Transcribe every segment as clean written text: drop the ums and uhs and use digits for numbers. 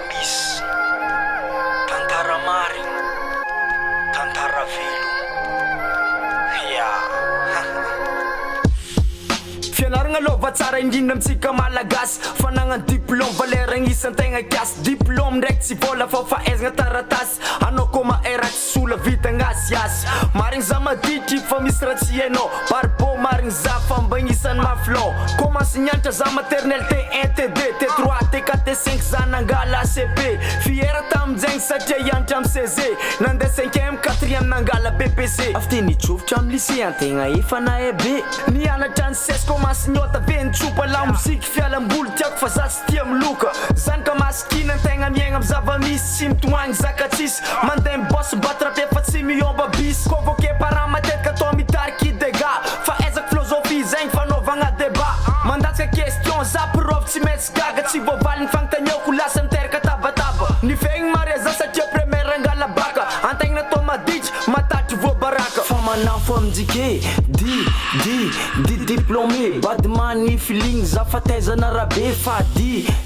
Miss Tantara Mari Tantara Velo Fianaragna lova tsara indrindra amitsika malagasy Fanagnany diplôme valeragna isan-tegna kiasy Diplôme ndraiky tsy vola fa fahaizagna taratasy Anao koa maheraky sola vitagna asiasy Marigny za maditry fa misy raha tsy hainao Barbeau marigny za fa mba agnisan'ny mafilao Commence nianatra za maternelle T1, T2, T3, T4, T5 za nangala ACP Fiera tamin'izegny satria hianatra amy CZ Nandeha 5e, 4e nangala BPC Avy te nitsofotra amy lycée antegna efa naebe Nianatra ny CES commence niota venitsopa la musique fialam-boly tiako fa za tsy tia miloka Zany ka masikina antegna miaigna amy zava-misy Tsy mitoagny zaka-tsisy Mandeha mibosse batrape fa tsy miomba bis Convoqué parent matetika atao mitariky dégâts Fa ezaka philosophie zegny fanaovagna débat Mandatsika question za prof tsy maintsy gaga Tsy voavaly ny fagnontaniako lasa miteraka tabataba Nifegny mare za satria première angala baka Antegna atao maditry matatry voabaraka Fa manafo amizike diplômé Badman feeling za fatezana rabe Fa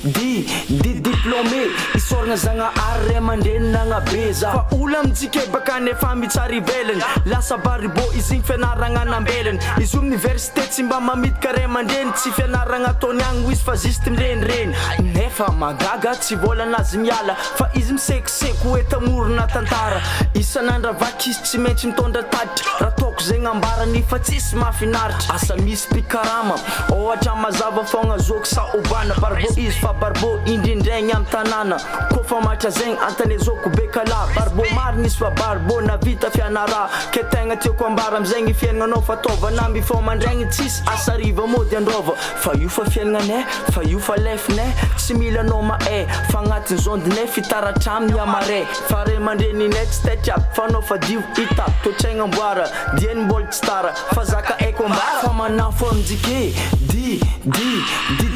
diplômé Isoragna Zagnahary ray aman-dreny nagnabe za Fa olo amitsika baka nefa mitsara ivelany Lasa baribo izy igny fianaragna anambelany Izy université tsy mba mamidika ray aman-dreny Tsy fianaragna ataony agny izy fa juste mirenireny Nefa magaga tsy volanazy miala Fa izy misekiseko hoe tamorona tantara Isan'andra vaky izy tsy maintsy mitondra taditra Raha toko zegny ambarany fa tsisy mahafinaritra Asa misy pikarama Ohatra mazava fogna zoky sa obana Barbeau izy fa barbeau indrindraigny amy tanàna Kofa matra zegny antany zoko bekala Barbeau marigny izy fa barbeau navita fianara Ke tegna tiako ambara amizegny fiaignanao fataovana Mifao mandraigny tsisy asariva mody androva Fa io fa fiaignanay, fa io fa lefinay Tsy mila anao mahay Fa agnatin'ny zondinay fitaratra amin'ny amaray Fa ray aman-dreninay tsy tetry Fa anao fa dio hita Toetsaigna amboara Dieny mbola tsy tara Fa zaka aiko ambara Fa manafo amizike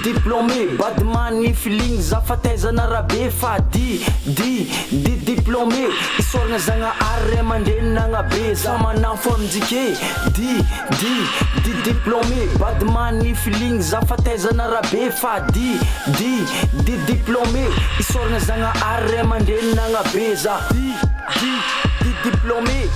diplômé Badman feeling za fatezana rabe Fa diplômé Isoragna Zagnahary ray aman-dreny nagnabe za Fa manafo amizike diplômé Badman feeling za fatezana rabe Fa diplômé Isoragna Zagnahary ray aman-dreny nagnabe za diplômé